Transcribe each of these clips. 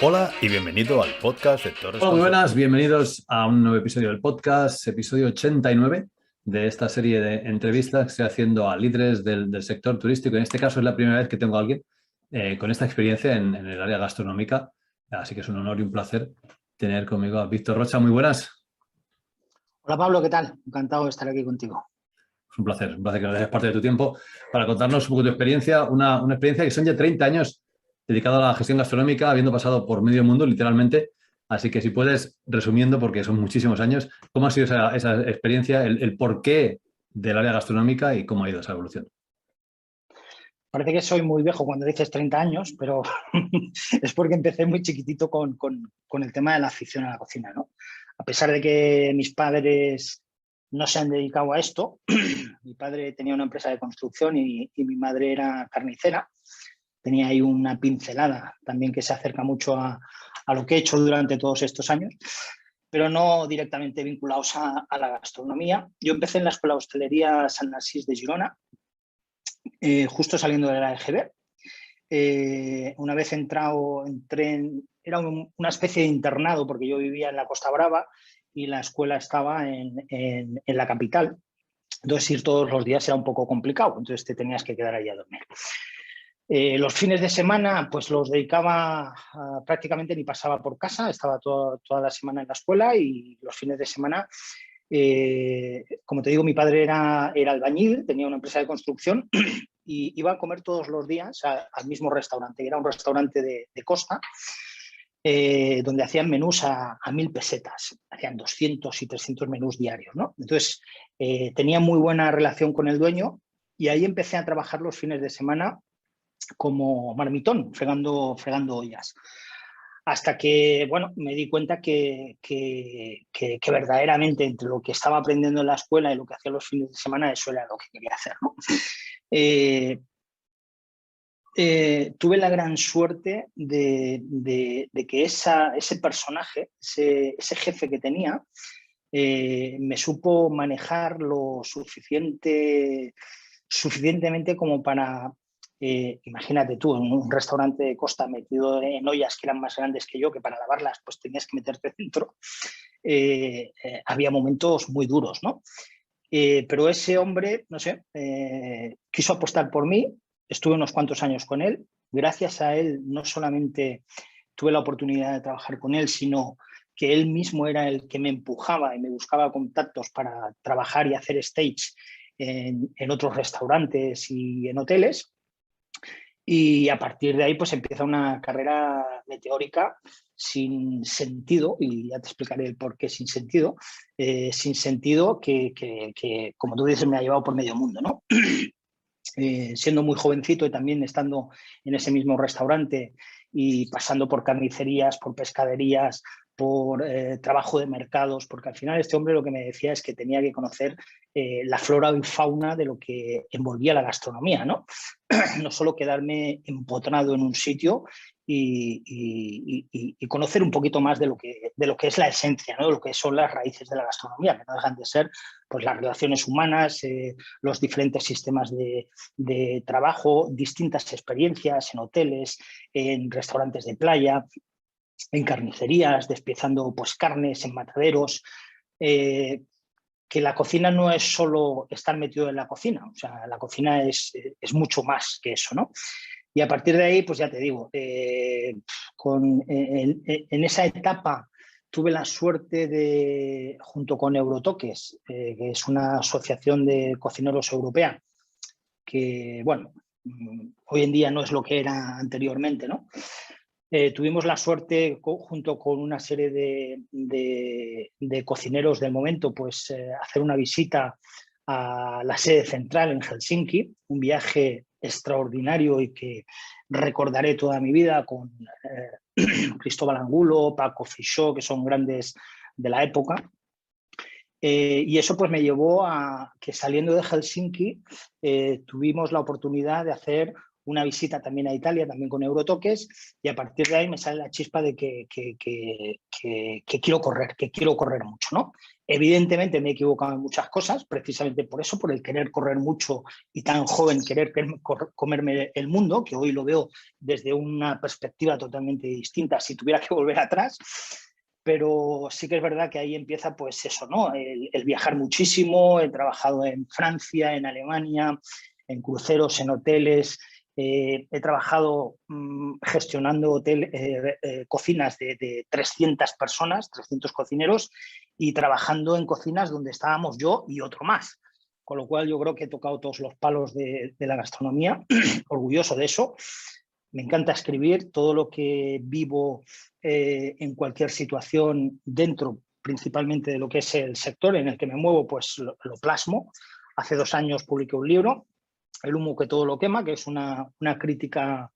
Hola y bienvenido al podcast de Torres Hola, muy Consulting. buenas, bienvenidos a un nuevo episodio del podcast, episodio 89 de esta serie de entrevistas que estoy haciendo a líderes del sector turístico. En este caso es la primera vez que tengo a alguien con esta experiencia en el área gastronómica, así que es un honor y un placer tener conmigo a Víctor Rocha. Muy buenas. Hola Pablo, ¿qué tal? Encantado de estar aquí contigo. Es un placer que nos dejes parte de tu tiempo para contarnos un poco tu experiencia, una experiencia que son ya 30 años dedicado a la gestión gastronómica, habiendo pasado por medio mundo, literalmente. Así que si puedes, resumiendo, porque son muchísimos años, ¿cómo ha sido esa experiencia, el porqué del área gastronómica y cómo ha ido esa evolución? Parece que soy muy viejo cuando dices 30 años, pero es porque empecé muy chiquitito con el tema de la afición a la cocina, ¿no? A pesar de que mis padres no se han dedicado a esto, mi padre tenía una empresa de construcción y mi madre era carnicera. Tenía ahí una pincelada también que se acerca mucho a lo que he hecho durante todos estos años, pero no directamente vinculados a la gastronomía. Yo empecé en la Escuela de Hostelería San Narcís de Girona, justo saliendo de la EGB. Una vez era una especie de internado porque yo vivía en la Costa Brava y la escuela estaba en la capital. Entonces ir todos los días era un poco complicado, entonces te tenías que quedar ahí a dormir. Los fines de semana pues los dedicaba prácticamente ni pasaba por casa, estaba toda la semana en la escuela y los fines de semana, como te digo, mi padre era albañil, tenía una empresa de construcción y iba a comer todos los días al mismo restaurante. Era un restaurante de costa donde hacían menús a 1.000 pesetas, hacían 200 y 300 menús diarios, ¿no? Entonces tenía muy buena relación con el dueño y ahí empecé a trabajar los fines de semana como marmitón, fregando ollas. Hasta que, bueno, me di cuenta que verdaderamente entre lo que estaba aprendiendo en la escuela y lo que hacía los fines de semana, eso era lo que quería hacer, ¿no? Tuve la gran suerte de que ese personaje, ese jefe que tenía, me supo manejar lo suficientemente como para, imagínate tú, en un restaurante de costa metido en ollas que eran más grandes que yo, que para lavarlas pues tenías que meterte dentro. Había momentos muy duros, ¿no? Pero ese hombre, no sé, quiso apostar por mí, estuve unos cuantos años con él, gracias a él no solamente tuve la oportunidad de trabajar con él, sino que él mismo era el que me empujaba y me buscaba contactos para trabajar y hacer stage en otros restaurantes y en hoteles. Y a partir de ahí pues empieza una carrera meteórica sin sentido, y ya te explicaré el por qué sin sentido, que, como tú dices, me ha llevado por medio mundo, ¿no? Siendo muy jovencito y también estando en ese mismo restaurante y pasando por carnicerías, por pescaderías, por trabajo de mercados, porque al final este hombre lo que me decía es que tenía que conocer la flora y fauna de lo que envolvía la gastronomía, ¿no? No solo quedarme empotrado en un sitio y conocer un poquito más de lo que es la esencia, ¿no? De lo que son las raíces de la gastronomía, que no dejan de ser pues, las relaciones humanas, los diferentes sistemas de trabajo, distintas experiencias en hoteles, en restaurantes de playa, en carnicerías, despiezando pues, carnes en mataderos. Que la cocina no es solo estar metido en la cocina, o sea, la cocina es mucho más que eso, ¿no? Y a partir de ahí, pues ya te digo, en esa etapa tuve la suerte de, junto con Eurotoques, que es una asociación de cocineros europea, que, bueno, hoy en día no es lo que era anteriormente, ¿no? Tuvimos la suerte, junto con una serie de cocineros del momento, pues hacer una visita a la sede central en Helsinki, un viaje extraordinario y que recordaré toda mi vida con Cristóbal Angulo, Paco Fischó, que son grandes de la época. Y eso pues me llevó a que saliendo de Helsinki tuvimos la oportunidad de hacer una visita también a Italia, también con Eurotoques, y a partir de ahí me sale la chispa de que quiero correr mucho, ¿no? Evidentemente me he equivocado en muchas cosas, precisamente por eso, por el querer correr mucho y tan joven querer comerme el mundo, que hoy lo veo desde una perspectiva totalmente distinta si tuviera que volver atrás. Pero sí que es verdad que ahí empieza pues eso, ¿no? El viajar muchísimo, he trabajado en Francia, en Alemania, en cruceros, en hoteles, he trabajado gestionando cocinas de 300 personas, 300 cocineros, y trabajando en cocinas donde estábamos yo y otro más. Con lo cual yo creo que he tocado todos los palos de la gastronomía, orgulloso de eso. Me encanta escribir, todo lo que vivo en cualquier situación dentro principalmente de lo que es el sector en el que me muevo, pues lo plasmo. Hace 2 años publiqué un libro, El humo que todo lo quema, que es una crítica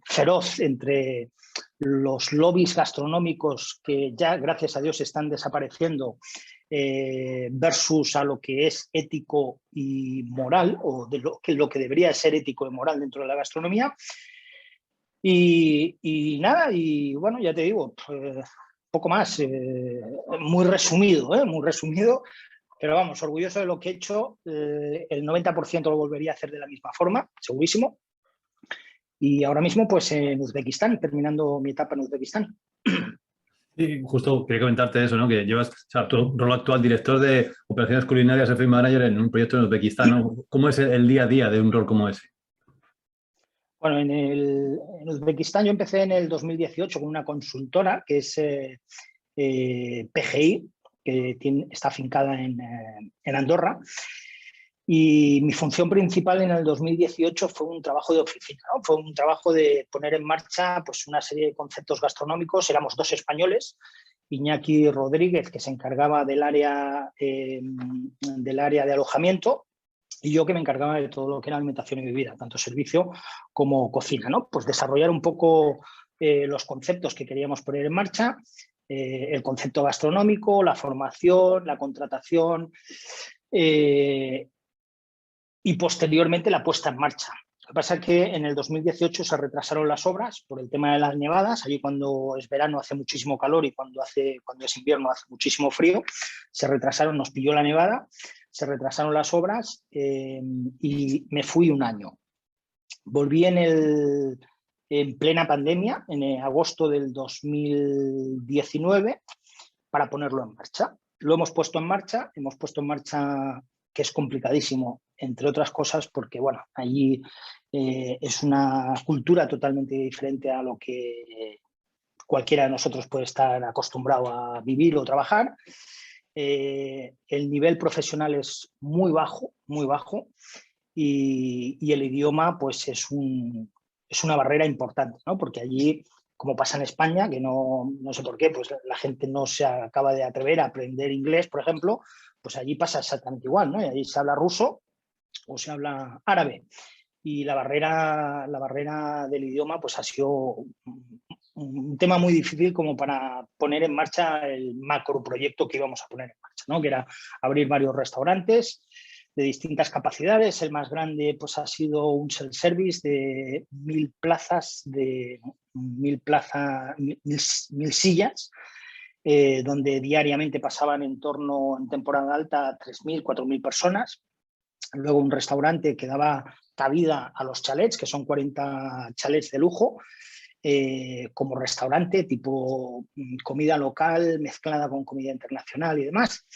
feroz entre los lobbies gastronómicos que ya, gracias a Dios, están desapareciendo versus a lo que es ético y moral, o de lo que debería ser ético y moral dentro de la gastronomía. Y nada, y bueno, ya te digo, poco más, muy resumido, muy resumido, pero vamos, orgulloso de lo que he hecho, el 90% lo volvería a hacer de la misma forma, segurísimo. Y ahora mismo, pues en Uzbekistán, terminando mi etapa en Uzbekistán. Sí, justo quería comentarte eso, ¿no? Que llevas, o sea, tu rol actual, director de operaciones culinarias, Food Manager en un proyecto en Uzbekistán, ¿no? ¿Cómo es el día a día de un rol como ese? Bueno, en Uzbekistán yo empecé en el 2018 con una consultora que es PGI, que está afincada en Andorra. Y mi función principal en el 2018 fue un trabajo de oficina, ¿no? Fue un trabajo de poner en marcha pues, una serie de conceptos gastronómicos. Éramos 2 españoles, Iñaki Rodríguez, que se encargaba del área de alojamiento, y yo que me encargaba de todo lo que era alimentación y bebida, tanto servicio como cocina, ¿no? Pues desarrollar un poco los conceptos que queríamos poner en marcha, el concepto gastronómico, la formación, la contratación, y posteriormente la puesta en marcha. Lo que pasa es que en el 2018 se retrasaron las obras por el tema de las nevadas. Allí cuando es verano hace muchísimo calor y cuando es invierno hace muchísimo frío. Se retrasaron, nos pilló la nevada, se retrasaron las obras y me fui 1 año. Volví en plena pandemia, en agosto del 2019, para ponerlo en marcha. Lo hemos puesto en marcha, que es complicadísimo, entre otras cosas, porque bueno, allí es una cultura totalmente diferente a lo que cualquiera de nosotros puede estar acostumbrado a vivir o trabajar. El nivel profesional es muy bajo, y el idioma pues es una barrera importante, ¿no? Porque allí, como pasa en España, que no sé por qué, pues la gente no se acaba de atrever a aprender inglés, por ejemplo, pues allí pasa exactamente igual, ¿no? Y allí se habla ruso o se habla árabe. Y la barrera del idioma pues ha sido un tema muy difícil como para poner en marcha el macroproyecto que íbamos a poner en marcha, ¿no? Que era abrir varios restaurantes de distintas capacidades. El más grande pues ha sido un self-service de 1.000 plazas, de 1.000 sillas, donde diariamente pasaban en temporada alta 3.000, 4.000 personas. Luego un restaurante que daba cabida a los chalets, que son 40 chalets de lujo, como restaurante, tipo comida local mezclada con comida internacional y demás.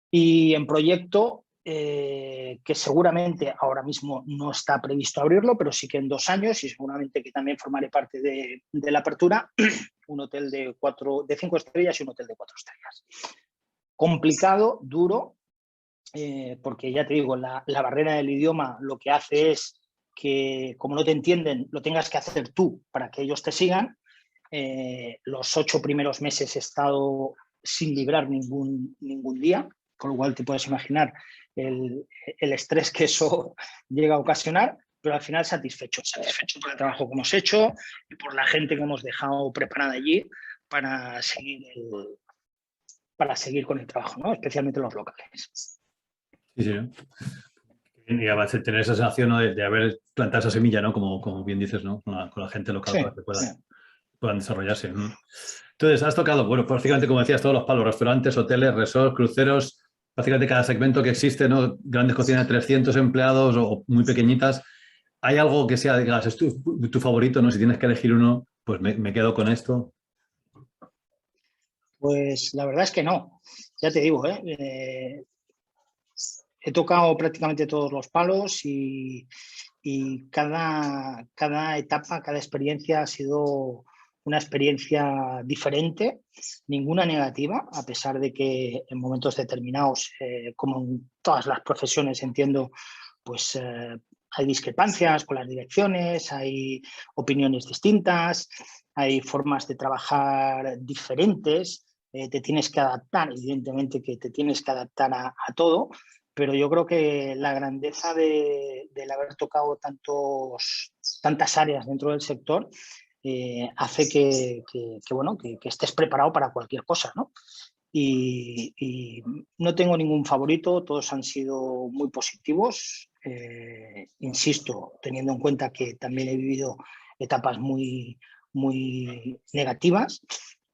Y en proyecto, que seguramente ahora mismo no está previsto abrirlo, pero sí que en 2 años, y seguramente que también formaré parte de la apertura, un hotel de 5 estrellas y un hotel de 4 estrellas. Complicado, duro, porque ya te digo, la barrera del idioma lo que hace es que, como no te entienden, lo tengas que hacer tú para que ellos te sigan. Los 8 primeros meses he estado sin librar ningún día, con lo cual te puedes imaginar el estrés que eso llega a ocasionar, pero al final satisfecho por el trabajo que hemos hecho y por la gente que hemos dejado preparada allí para seguir con el trabajo, ¿no? Especialmente los locales. Sí, sí. Y además tener esa sensación, ¿no? de haber plantado esa semilla, ¿no? Como bien dices, ¿no? Con la gente local Sí, para que pueda. sí. puedan desarrollarse. Entonces, has tocado, bueno, prácticamente como decías, todos los palos, restaurantes, hoteles, resorts, cruceros, prácticamente cada segmento que existe, ¿no? Grandes cocinas de 300 empleados o muy pequeñitas. ¿Hay algo que sea, digas, es tu favorito, ¿no? Si tienes que elegir uno, pues me quedo con esto. Pues la verdad es que no, ya te digo, he tocado prácticamente todos los palos y cada etapa, cada experiencia ha sido una experiencia diferente, ninguna negativa, a pesar de que en momentos determinados, como en todas las profesiones, entiendo, pues hay discrepancias con las direcciones, hay opiniones distintas, hay formas de trabajar diferentes, te tienes que adaptar, evidentemente que te tienes que adaptar a todo, pero yo creo que la grandeza del haber tocado tantas áreas dentro del sector hace que estés preparado para cualquier cosa, ¿no? Y no tengo ningún favorito, todos han sido muy positivos. Insisto, teniendo en cuenta que también he vivido etapas muy negativas,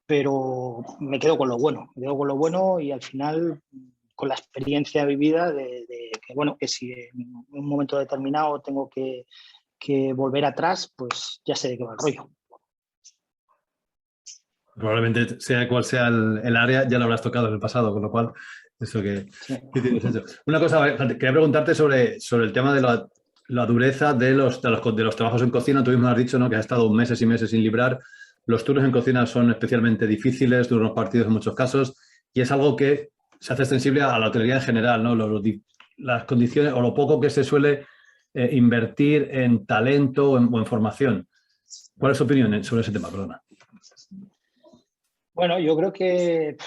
pero me quedo con lo bueno y al final con la experiencia vivida de que, bueno, que si en un momento determinado tengo que volver atrás, pues ya sé de qué va el rollo. Probablemente sea cual sea el área, ya lo habrás tocado en el pasado, con lo cual, eso Sí. que tienes hecho. Una cosa, quería preguntarte sobre el tema de la dureza de los trabajos en cocina. Tú mismo has dicho, ¿no?, que has estado meses y meses sin librar. Los turnos en cocina son especialmente difíciles, turnos partidos en muchos casos, y es algo que se hace extensible a la hotelería en general, ¿no? Las condiciones o lo poco que se suele invertir en talento o en formación. ¿Cuál es tu opinión sobre ese tema? Perdona. Bueno, yo creo que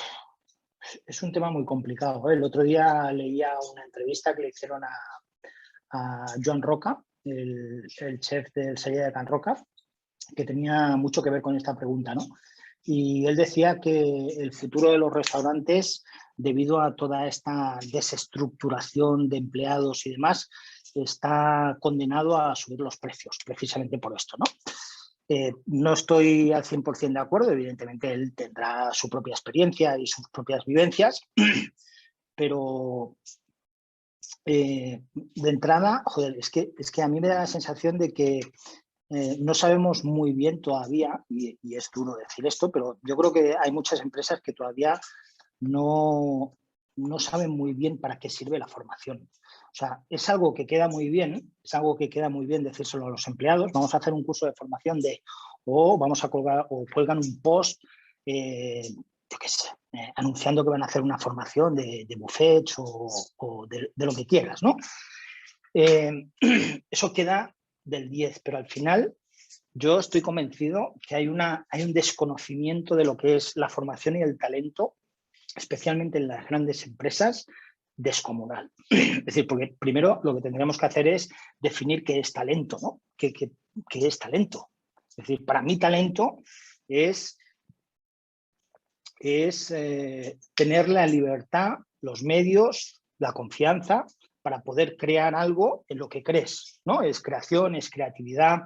es un tema muy complicado, ¿eh? El otro día leía una entrevista que le hicieron a Joan Roca, el chef del Cellar de Can Roca, que tenía mucho que ver con esta pregunta, ¿no? Y él decía que el futuro de los restaurantes, debido a toda esta desestructuración de empleados y demás, está condenado a subir los precios, precisamente por esto, ¿no? No estoy al 100% de acuerdo, evidentemente él tendrá su propia experiencia y sus propias vivencias, pero de entrada, joder, es que a mí me da la sensación de que no sabemos muy bien todavía, y es duro decir esto, pero yo creo que hay muchas empresas que todavía no saben muy bien para qué sirve la formación. O sea, es algo que queda muy bien, decírselo a los empleados, vamos a hacer un curso de formación o vamos a colgar, o cuelgan un post, yo qué sé, anunciando que van a hacer una formación de buffets o de lo que quieras, ¿no? Eso queda del 10, pero al final yo estoy convencido que hay un desconocimiento de lo que es la formación y el talento, especialmente en las grandes empresas, descomunal. Es decir, porque primero lo que tendríamos que hacer es definir qué es talento, ¿no? ¿Qué es talento? Es decir, para mí talento es tener la libertad, los medios, la confianza para poder crear algo en lo que crees, ¿no? Es creación, es creatividad,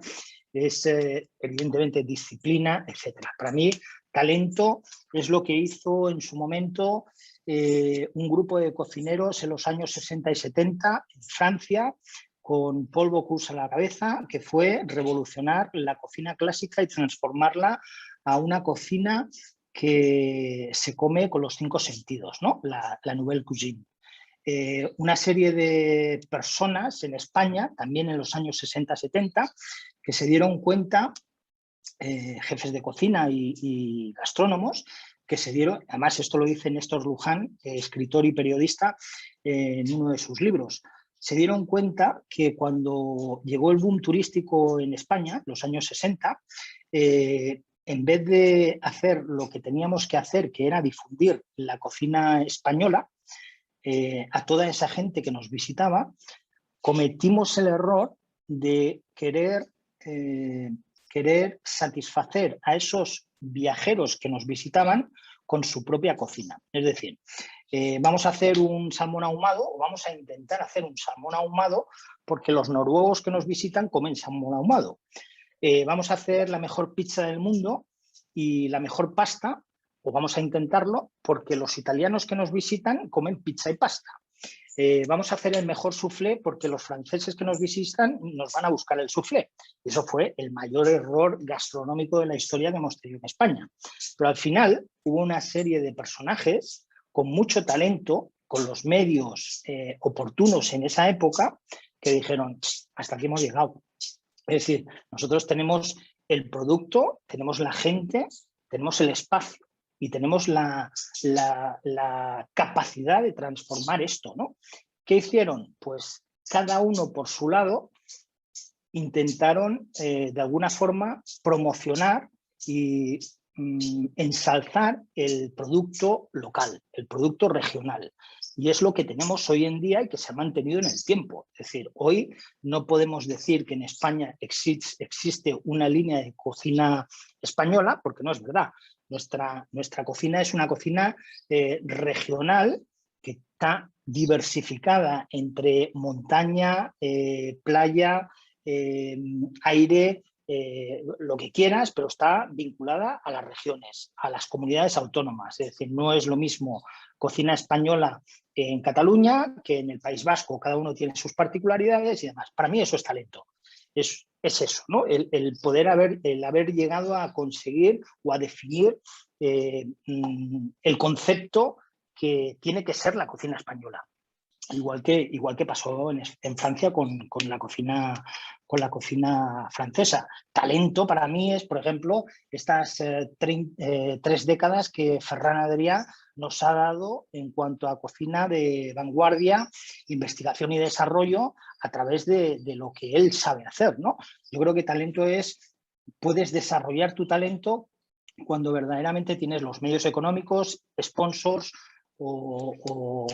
es evidentemente disciplina, etc. Para mí, talento es lo que hizo en su momento un grupo de cocineros en los años 60 y 70 en Francia, con Paul Bocuse a la cabeza, que fue revolucionar la cocina clásica y transformarla a una cocina que se come con los 5 sentidos, ¿no? La Nouvelle Cuisine. Una serie de personas en España, también en los años 60-70, que se dieron cuenta, jefes de cocina y gastrónomos, que se dieron, además esto lo dice Néstor Luján, escritor y periodista, en uno de sus libros, se dieron cuenta que cuando llegó el boom turístico en España, los años 60, en vez de hacer lo que teníamos que hacer, que era difundir la cocina española, a toda esa gente que nos visitaba, cometimos el error de querer satisfacer a esos viajeros que nos visitaban con su propia cocina. Es decir, vamos a hacer un salmón ahumado, o vamos a intentar hacer un salmón ahumado porque los noruegos que nos visitan comen salmón ahumado. Vamos a hacer la mejor pizza del mundo y la mejor pasta, o vamos a intentarlo, porque los italianos que nos visitan comen pizza y pasta. Vamos a hacer el mejor soufflé porque los franceses que nos visitan nos van a buscar el soufflé. Eso fue el mayor error gastronómico de la historia que hemos tenido en España. Pero al final hubo una serie de personajes con mucho talento, con los medios oportunos en esa época, que dijeron, hasta aquí hemos llegado. Es decir, nosotros tenemos el producto, tenemos la gente, tenemos el espacio y tenemos la capacidad de transformar esto, ¿no? ¿Qué hicieron? Pues cada uno por su lado intentaron de alguna forma promocionar y ensalzar el producto local, el producto regional. Y es lo que tenemos hoy en día y que se ha mantenido en el tiempo. Es decir, hoy no podemos decir que en España existe una línea de cocina española, porque no es verdad. Nuestra cocina es una cocina regional que está diversificada entre montaña, playa, aire, lo que quieras, pero está vinculada a las regiones, a las comunidades autónomas. Es decir, no es lo mismo cocina española en Cataluña que en el País Vasco. Cada uno tiene sus particularidades y demás. Para mí eso es talento. Es eso, ¿no? El poder haber llegado a conseguir o a definir el concepto que tiene que ser la cocina española. Igual que pasó en Francia con la cocina francesa. Talento para mí es, por ejemplo, estas 3 décadas que Ferran Adrià nos ha dado en cuanto a cocina de vanguardia, investigación y desarrollo a través de lo que él sabe hacer, ¿no? Yo creo que talento puedes desarrollar tu talento cuando verdaderamente tienes los medios económicos, sponsors o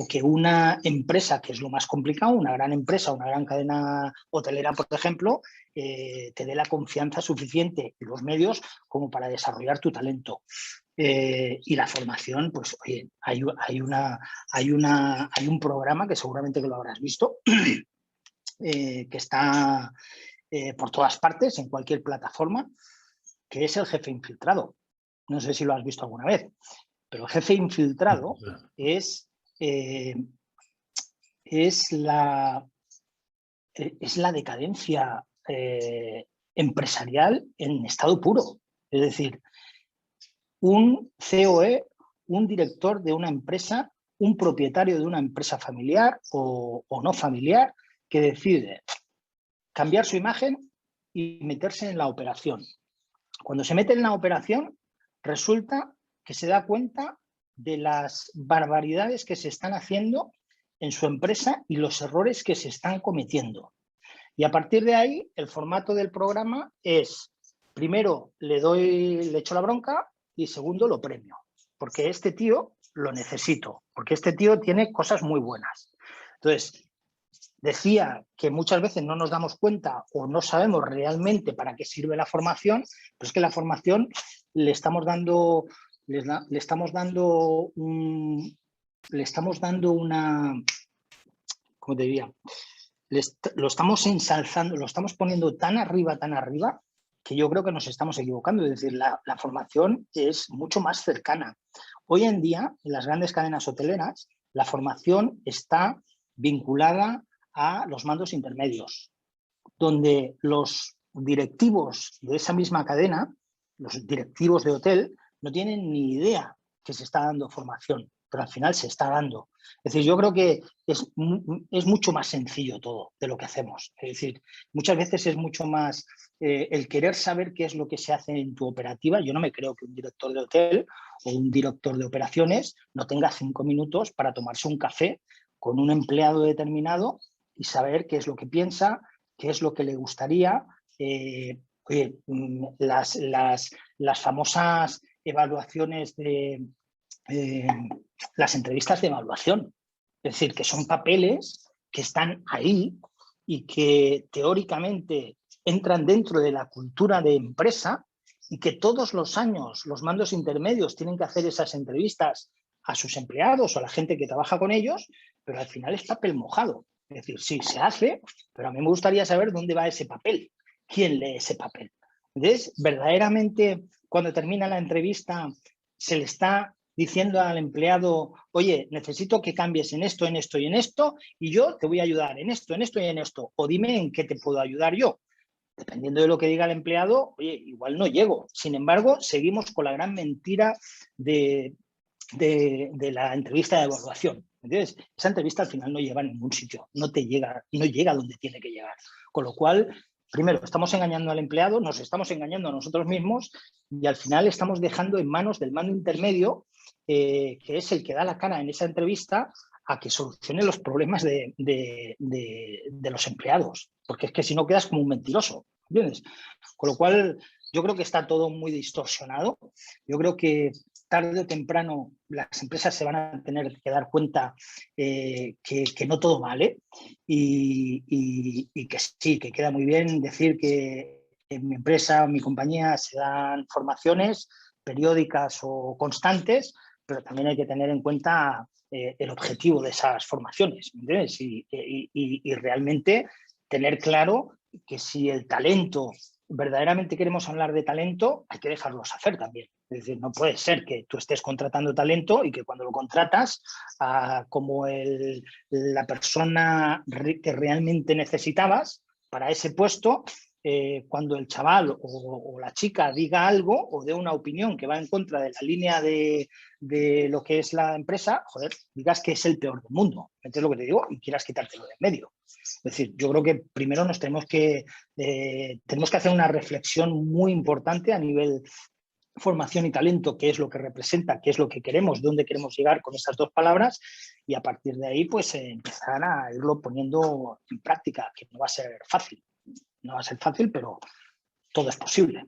que una empresa, que es lo más complicado, una gran empresa, una gran cadena hotelera, por ejemplo, te dé la confianza suficiente y los medios como para desarrollar tu talento. Y la formación, pues oye, hay un programa que seguramente que lo habrás visto, que está por todas partes, en cualquier plataforma, que es el jefe infiltrado. No sé si lo has visto alguna vez. Pero el jefe infiltrado es la decadencia empresarial en estado puro. Es decir, un COE, un director de una empresa, un propietario de una empresa familiar o no familiar que decide cambiar su imagen y meterse en la operación. Cuando se mete en la operación, resulta que se da cuenta de las barbaridades que se están haciendo en su empresa y los errores que se están cometiendo. Y a partir de ahí, el formato del programa es, primero le echo la bronca y segundo lo premio. Porque este tío lo necesito, porque este tío tiene cosas muy buenas. Entonces, decía que muchas veces no nos damos cuenta o no sabemos realmente para qué sirve la formación, pero es que la formación le estamos dando una, ¿cómo te diría? Lo estamos ensalzando, lo estamos poniendo tan arriba, que yo creo que nos estamos equivocando. Es decir, la formación es mucho más cercana. Hoy en día, en las grandes cadenas hoteleras, la formación está vinculada a los mandos intermedios, donde los directivos de esa misma cadena, los directivos de hotel, no tienen ni idea que se está dando formación, pero al final se está dando. Es decir, yo creo que es mucho más sencillo todo de lo que hacemos. Es decir, muchas veces es mucho más el querer saber qué es lo que se hace en tu operativa. Yo no me creo que un director de hotel o un director de operaciones no tenga 5 minutos para tomarse un café con un empleado determinado y saber qué es lo que piensa, qué es lo que le gustaría. Las famosas evaluaciones las entrevistas de evaluación. Es decir, que son papeles que están ahí y que teóricamente entran dentro de la cultura de empresa y que todos los años los mandos intermedios tienen que hacer esas entrevistas a sus empleados o a la gente que trabaja con ellos, pero al final es papel mojado. Es decir, sí, se hace, pero a mí me gustaría saber dónde va ese papel, quién lee ese papel. Entonces, verdaderamente, cuando termina la entrevista, se le está diciendo al empleado, oye, necesito que cambies en esto, en esto y en esto, y yo te voy a ayudar en esto y en esto, o dime en qué te puedo ayudar yo. Dependiendo de lo que diga el empleado, oye, igual no llego. Sin embargo, seguimos con la gran mentira de la entrevista de evaluación. ¿Entiendes? Esa entrevista al final no lleva a ningún sitio, no llega donde tiene que llegar. Con lo cual, primero, estamos engañando al empleado, nos estamos engañando a nosotros mismos y al final estamos dejando en manos del mando intermedio, que es el que da la cara en esa entrevista, a que solucione los problemas de los empleados. Porque es que si no quedas como un mentiroso, ¿entiendes? Con lo cual, yo creo que está todo muy distorsionado. Yo creo que tarde o temprano las empresas se van a tener que dar cuenta que no todo vale y que sí, que queda muy bien decir que en mi empresa o en mi compañía se dan formaciones periódicas o constantes, pero también hay que tener en cuenta el objetivo de esas formaciones, ¿entiendes? Y realmente tener claro que si el talento, verdaderamente queremos hablar de talento, hay que dejarlos hacer también. Es decir, no puede ser que tú estés contratando talento y que cuando lo contratas, como la persona que realmente necesitabas para ese puesto, cuando el chaval o la chica diga algo o dé una opinión que va en contra de la línea de lo que es la empresa, joder, digas que es el peor del mundo, ¿entiendes lo que te digo? Y quieras quitártelo de en medio. Es decir, yo creo que primero nos tenemos que hacer una reflexión muy importante a nivel formación y talento, qué es lo que representa, qué es lo que queremos, dónde queremos llegar con estas dos palabras y a partir de ahí pues empezar a irlo poniendo en práctica, que no va a ser fácil. No va a ser fácil, pero todo es posible.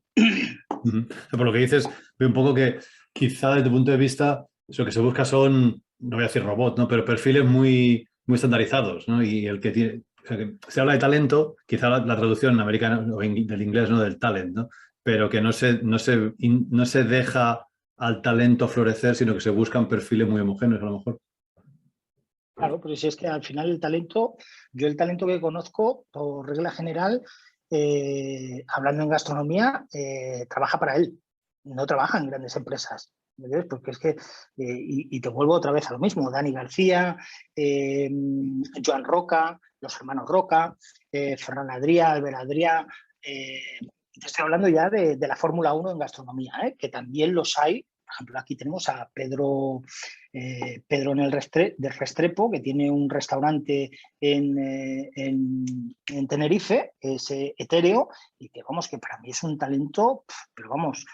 Por lo que dices, veo un poco que quizá desde tu punto de vista lo que se busca son, no voy a decir robots, ¿no? Pero perfiles muy, muy estandarizados, ¿no? Y el que tiene, o sea, que se habla de talento, quizá la traducción americana o del inglés, ¿no? Del talent, ¿no? Pero que no se deja al talento florecer, sino que se buscan perfiles muy homogéneos a lo mejor. Claro, pero si es que al final el talento, yo el talento que conozco, por regla general, hablando en gastronomía, trabaja para él, no trabaja en grandes empresas. ¿Entiendes? Porque es que, y te vuelvo otra vez a lo mismo, Dani García, Joan Roca, los hermanos Roca, Ferran Adrià, Albert Adrià, te estoy hablando ya de la Fórmula 1 en gastronomía, que también los hay. Por ejemplo, aquí tenemos a Pedro en el Restrepo, que tiene un restaurante en Tenerife, es etéreo, y que vamos, que para mí es un talento, pero vamos,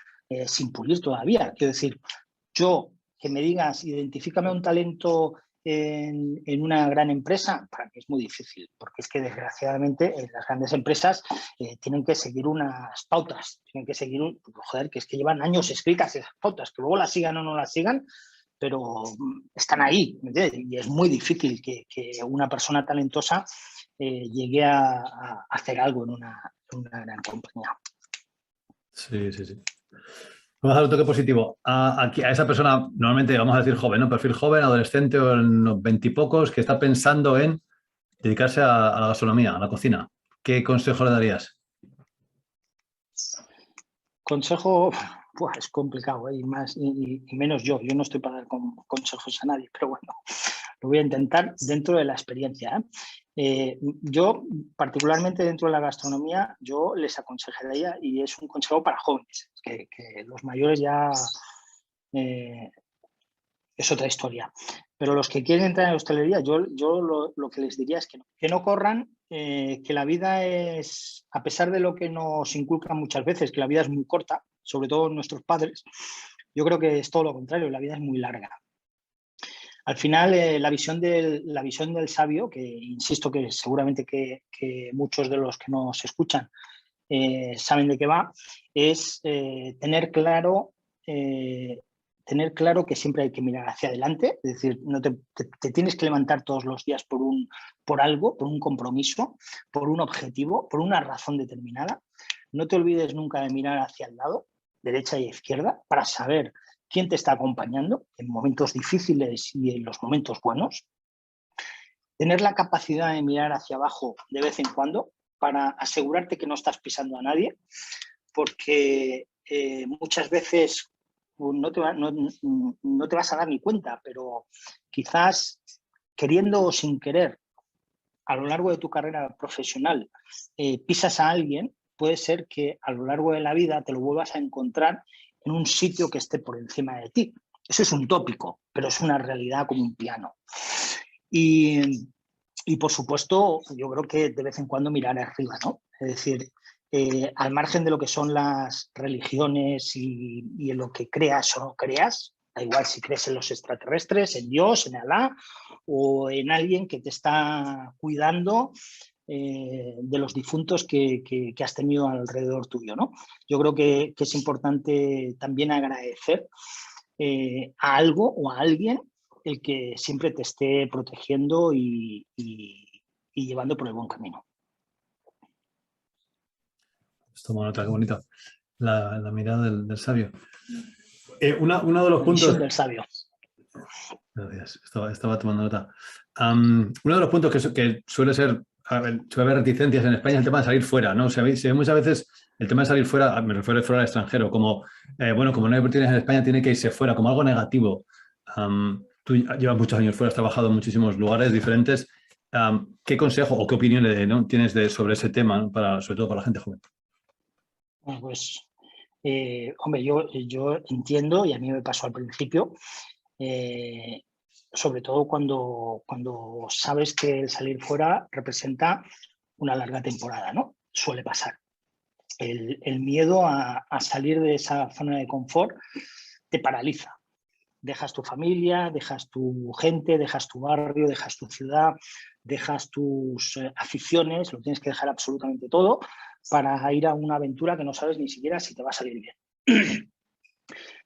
sin pulir todavía. Quiero decir, yo que me digas, identifícame un talento en una gran empresa, para mí es muy difícil, porque es que desgraciadamente las grandes empresas tienen que seguir unas pautas, tienen que seguir, joder, que es que llevan años escritas esas pautas, que luego las sigan o no las sigan, pero están ahí, ¿me entiendes? Y es muy difícil que una persona talentosa llegue a hacer algo en una gran compañía. Sí, sí, sí. Vamos a dar un toque positivo. A esa persona, normalmente vamos a decir joven, ¿no? Perfil joven, adolescente o en los 20 y pocos, que está pensando en dedicarse a la gastronomía, a la cocina. ¿Qué consejo le darías? Consejo, pues es complicado, y menos yo. Yo no estoy para dar consejos a nadie, pero bueno, lo voy a intentar dentro de la experiencia. Yo, particularmente dentro de la gastronomía, yo les aconsejaría, y es un consejo para jóvenes, que los mayores ya es otra historia. Pero los que quieren entrar en la hostelería, yo lo que les diría es que no corran, que la vida es, a pesar de lo que nos inculcan muchas veces, que la vida es muy corta, sobre todo nuestros padres, yo creo que es todo lo contrario, la vida es muy larga. Al final, la visión del sabio, que insisto que seguramente que muchos de los que nos escuchan saben de qué va, es tener claro que siempre hay que mirar hacia adelante, es decir, no te tienes que levantar todos los días por algo, por un compromiso, por un objetivo, por una razón determinada. No te olvides nunca de mirar hacia el lado, derecha y izquierda, para saber quién te está acompañando en momentos difíciles y en los momentos buenos. Tener la capacidad de mirar hacia abajo de vez en cuando para asegurarte que no estás pisando a nadie, porque muchas veces no te vas a dar ni cuenta, pero quizás queriendo o sin querer, a lo largo de tu carrera profesional, pisas a alguien, puede ser que a lo largo de la vida te lo vuelvas a encontrar en un sitio que esté por encima de ti. Eso es un tópico, pero es una realidad como un piano. Y por supuesto, yo creo que de vez en cuando mirar arriba, ¿no? Es decir, al margen de lo que son las religiones y en lo que creas o no creas, da igual si crees en los extraterrestres, en Dios, en Alá o en alguien que te está cuidando de los difuntos que has tenido alrededor tuyo, ¿no? Yo creo que es importante también agradecer a algo o a alguien el que siempre te esté protegiendo y llevando por el buen camino. Toma nota, qué bonito. La mirada del sabio. Uno de los La puntos... visión del sabio. Gracias, estaba tomando nota. Uno de los puntos que suele ser, suele haber reticencias en España es el tema de salir fuera, ¿no? Se ve muchas veces el tema de salir fuera, me refiero fuera al extranjero, como, bueno, como no hay oportunidades en España, tiene que irse fuera, como algo negativo. Tú llevas muchos años fuera, has trabajado en muchísimos lugares diferentes. ¿Qué consejo o qué opinión tienes sobre ese tema, ¿no? Sobre todo para la gente joven? Bueno, pues, hombre, yo entiendo, y a mí me pasó al principio, sobre todo cuando sabes que el salir fuera representa una larga temporada, ¿no? Suele pasar. El miedo a salir de esa zona de confort te paraliza. Dejas tu familia, dejas tu gente, dejas tu barrio, dejas tu ciudad, dejas tus aficiones, lo tienes que dejar absolutamente todo para ir a una aventura que no sabes ni siquiera si te va a salir bien.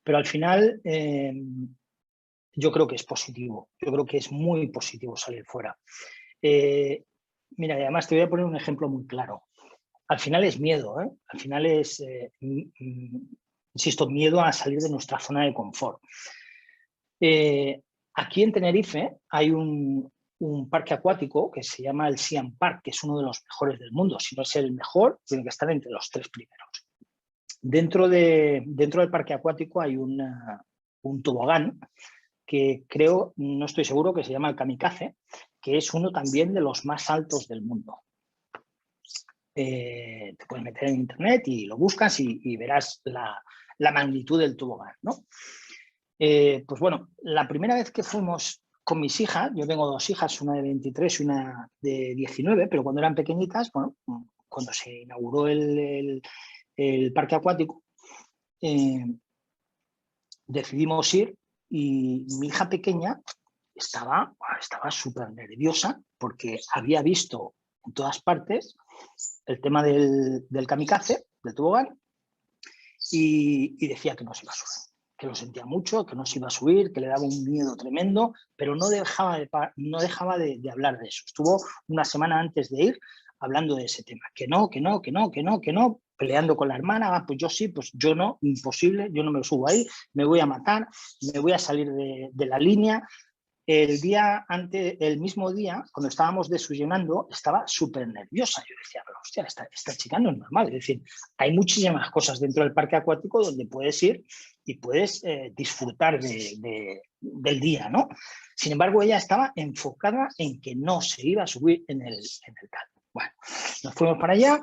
Pero al final yo creo que es positivo, yo creo que es muy positivo salir fuera. Mira, y además te voy a poner un ejemplo muy claro. Al final es miedo, ¿eh? Al final es, insisto, miedo a salir de nuestra zona de confort. Aquí en Tenerife hay un parque acuático que se llama el Siam Park, que es uno de los mejores del mundo. Si no es el mejor, tiene que estar entre los 3 primeros. Dentro del parque acuático hay un tobogán que creo, no estoy seguro, que se llama el Kamikaze, que es uno también de los más altos del mundo. Te puedes meter en internet y lo buscas y verás la magnitud del tobogán, ¿no? Pues bueno, la primera vez que fuimos con mis hijas, yo tengo 2 hijas, una de 23 y una de 19, pero cuando eran pequeñitas, bueno, cuando se inauguró el parque acuático, decidimos ir y mi hija pequeña estaba súper nerviosa porque había visto en todas partes el tema del kamikaze, del tobogán, y decía que no se iba a subir, que lo sentía mucho, que no se iba a subir, que le daba un miedo tremendo, pero no dejaba de hablar de eso. Estuvo una semana antes de ir hablando de ese tema, que no, peleando con la hermana, pues yo sí, pues yo no, imposible, yo no me subo ahí, me voy a matar, me voy a salir de la línea. El mismo día, cuando estábamos desayunando, estaba súper nerviosa. Yo decía, pero hostia, esta chica no es normal. Es decir, hay muchísimas cosas dentro del parque acuático donde puedes ir y puedes disfrutar del día, ¿no? Sin embargo, ella estaba enfocada en que no se iba a subir en el tal. Bueno, nos fuimos para allá,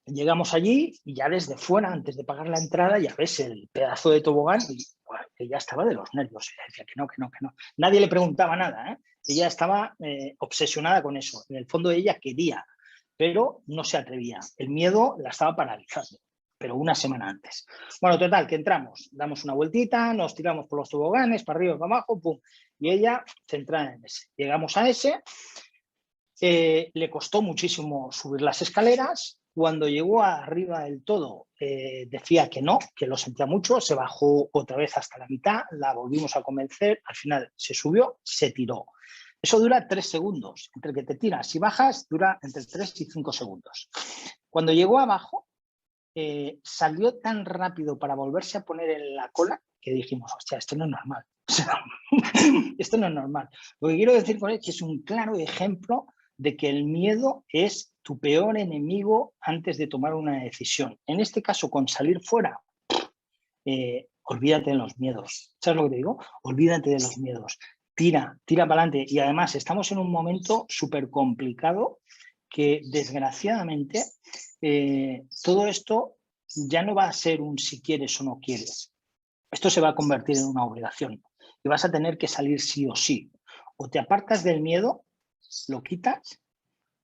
llegamos allí y ya desde fuera, antes de pagar la entrada, ya ves el pedazo de tobogán y bueno, ella estaba de los nervios. Ella decía que no. Nadie le preguntaba nada, ¿eh? Ella estaba obsesionada con eso. En el fondo ella quería, pero no se atrevía. El miedo la estaba paralizando, pero una semana antes. Bueno, total, que entramos, damos una vueltita, nos tiramos por los toboganes, para arriba, para abajo, pum. Y ella centrada en ese. Llegamos a ese, le costó muchísimo subir las escaleras. Cuando llegó arriba del todo, decía que no, que lo sentía mucho, se bajó otra vez hasta la mitad, la volvimos a convencer, al final se subió, se tiró. Eso dura 3 segundos, entre que te tiras y bajas dura entre 3 y 5 segundos. Cuando llegó abajo, salió tan rápido para volverse a poner en la cola que dijimos, hostia, esto no es normal. Esto no es normal. Lo que quiero decir con esto es que es un claro ejemplo de que el miedo es tu peor enemigo antes de tomar una decisión. En este caso, con salir fuera, olvídate de los miedos. ¿Sabes lo que te digo? Olvídate de los miedos. Tira para adelante. Y además estamos en un momento súper complicado que desgraciadamente todo esto ya no va a ser un si quieres o no quieres. Esto se va a convertir en una obligación y vas a tener que salir sí o sí. O te apartas del miedo, lo quitas,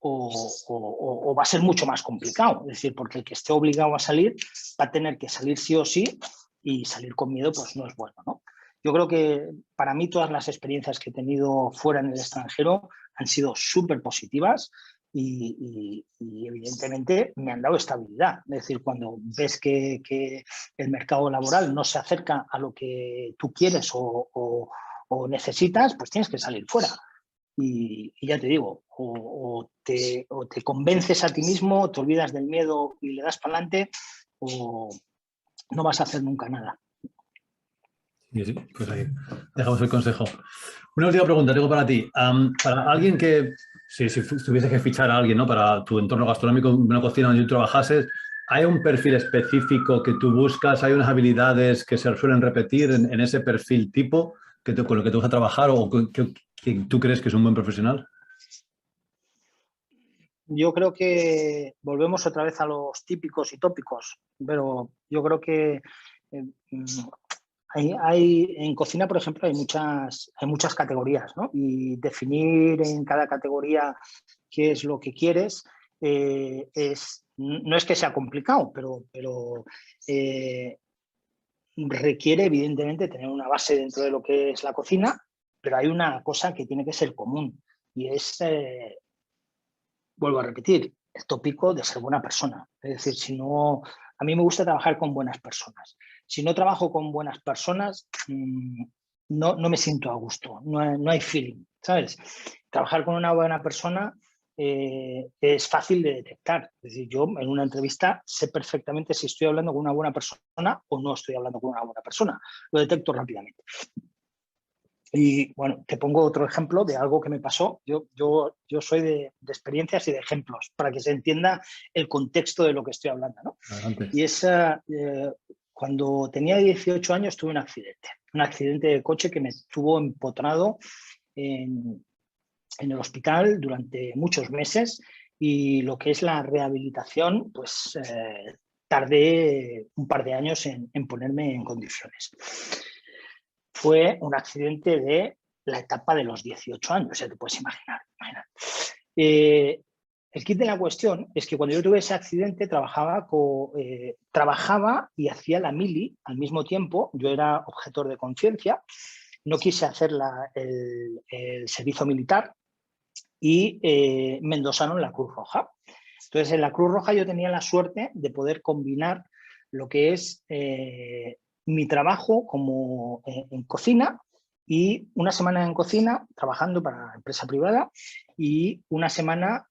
o va a ser mucho más complicado. Es decir, porque el que esté obligado a salir va a tener que salir sí o sí, y salir con miedo pues no es bueno, ¿no? Yo creo que para mí todas las experiencias que he tenido fuera en el extranjero han sido súper positivas y evidentemente me han dado estabilidad. Es decir, cuando ves que el mercado laboral no se acerca a lo que tú quieres o necesitas, pues tienes que salir fuera. Y ya te digo, o te convences a ti mismo, te olvidas del miedo y le das para adelante, o no vas a hacer nunca nada. Sí, pues ahí dejamos el consejo. Una última pregunta tengo para ti. Para alguien que, si tuviese que fichar a alguien, ¿no? Para tu entorno gastronómico, una cocina donde tú trabajases, ¿hay un perfil específico que tú buscas? ¿Hay unas habilidades que se suelen repetir en ese perfil tipo con lo que te vas a trabajar o que tú crees que es un buen profesional? Yo creo que volvemos otra vez a los típicos y tópicos, pero yo creo que en cocina, por ejemplo, hay muchas categorías, ¿no? Y definir en cada categoría qué es lo que quieres no es que sea complicado, pero requiere evidentemente tener una base dentro de lo que es la cocina, pero hay una cosa que tiene que ser común y es, vuelvo a repetir, el tópico de ser buena persona. Es decir, si no, a mí me gusta trabajar con buenas personas. Si no trabajo con buenas personas, no me siento a gusto, no hay feeling, ¿sabes? Trabajar con una buena persona es fácil de detectar. Es decir, yo en una entrevista sé perfectamente si estoy hablando con una buena persona o no estoy hablando con una buena persona. Lo detecto rápidamente. Y bueno, te pongo otro ejemplo de algo que me pasó. Yo soy de experiencias y de ejemplos para que se entienda el contexto de lo que estoy hablando, ¿no? Adelante. Y es cuando tenía 18 años tuve un accidente de coche que me tuvo empotrado en el hospital durante muchos meses, y lo que es la rehabilitación, pues tardé un par de años en ponerme en condiciones. Fue un accidente de la etapa de los 18 años, ya te puedes imaginar. El kit de la cuestión es que cuando yo tuve ese accidente trabajaba y hacía la mili al mismo tiempo. Yo era objetor de conciencia, no quise hacer el servicio militar y me endosaron la Cruz Roja. Entonces, en la Cruz Roja yo tenía la suerte de poder combinar lo que es mi trabajo como en cocina, y una semana en cocina trabajando para la empresa privada y una semana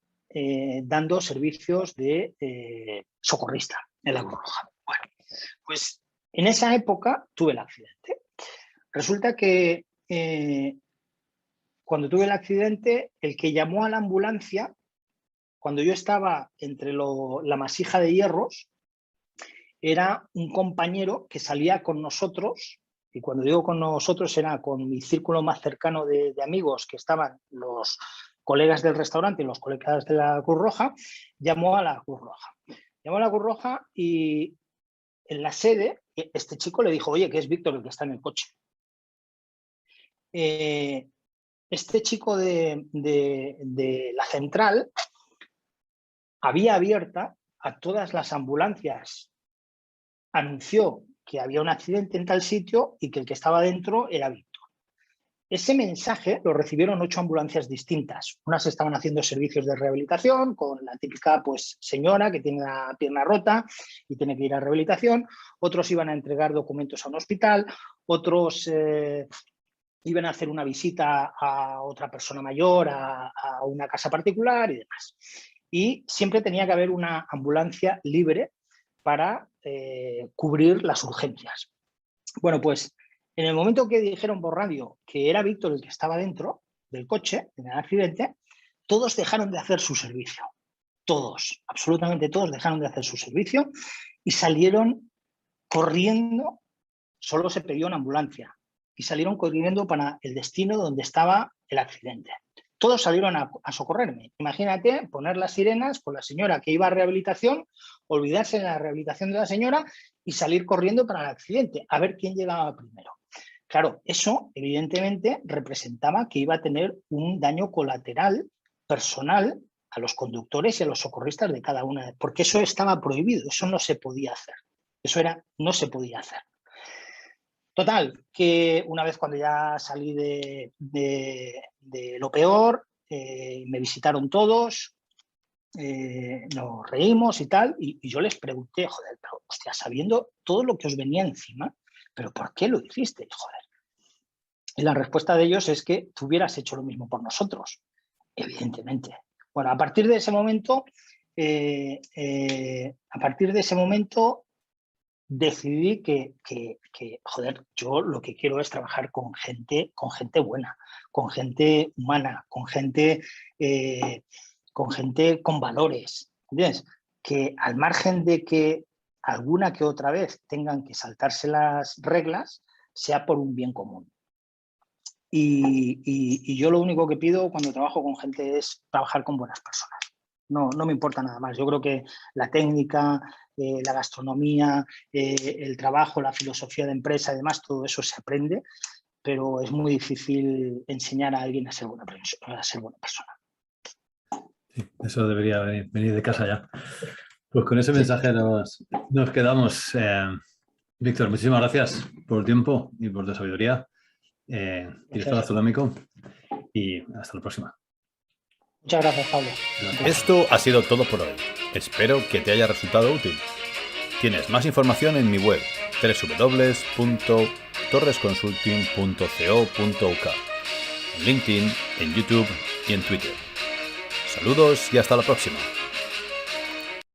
dando servicios de socorrista en la Cruz Roja. Bueno, pues en esa época tuve el accidente. Resulta que cuando tuve el accidente, el que llamó a la ambulancia, cuando yo estaba entre la masija de hierros, era un compañero que salía con nosotros, y cuando digo con nosotros era con mi círculo más cercano de amigos, que estaban los colegas del restaurante y los colegas de la Cruz Roja. Llamó a la Cruz Roja. Llamó a la Cruz Roja y en la sede este chico le dijo: oye, que es Víctor el que está en el coche. Este chico de la central había abierta a todas las ambulancias, anunció que había un accidente en tal sitio y que el que estaba dentro era Víctor. Ese mensaje lo recibieron 8 ambulancias distintas. Unas estaban haciendo servicios de rehabilitación con la típica pues señora que tiene la pierna rota y tiene que ir a rehabilitación. Otros iban a entregar documentos a un hospital. Otros iban a hacer una visita a otra persona mayor, a una casa particular y demás. Y siempre tenía que haber una ambulancia libre para cubrir las urgencias. Bueno, pues en el momento que dijeron por radio que era Víctor el que estaba dentro del coche en el accidente, todos dejaron de hacer su servicio. Todos, absolutamente todos dejaron de hacer su servicio y salieron corriendo. Solo se pidió una ambulancia y salieron corriendo para el destino donde estaba el accidente. Todos salieron a socorrerme. Imagínate poner las sirenas con la señora que iba a rehabilitación, olvidarse de la rehabilitación de la señora y salir corriendo para el accidente, a ver quién llegaba primero. Claro, eso evidentemente representaba que iba a tener un daño colateral personal a los conductores y a los socorristas de cada una, porque eso estaba prohibido, eso no se podía hacer. No se podía hacer. Total, que una vez cuando ya salí de lo peor, me visitaron todos, nos reímos y tal, y yo les pregunté, joder, pero hostia, sabiendo todo lo que os venía encima, ¿pero por qué lo hicisteis, joder? Y la respuesta de ellos es que tú hubieras hecho lo mismo por nosotros, evidentemente. Bueno, a partir de ese momento, decidí que, joder, yo lo que quiero es trabajar con gente buena, con gente humana, con gente con valores, ¿entiendes? Que al margen de que alguna que otra vez tengan que saltarse las reglas, sea por un bien común. Y yo lo único que pido cuando trabajo con gente es trabajar con buenas personas. No me importa nada más. Yo creo que la técnica, la gastronomía, el trabajo, la filosofía de empresa y demás, todo eso se aprende, pero es muy difícil enseñar a alguien a ser buena persona. Sí, eso debería venir de casa ya. Pues con ese mensaje nos quedamos. Víctor, muchísimas gracias por el tiempo y por tu sabiduría. Director gastronómico, y hasta la próxima. Muchas gracias, Pablo. Esto ha sido todo por hoy. Espero que te haya resultado útil. Tienes más información en mi web www.torresconsulting.co.uk, en LinkedIn, en YouTube y en Twitter. Saludos y hasta la próxima.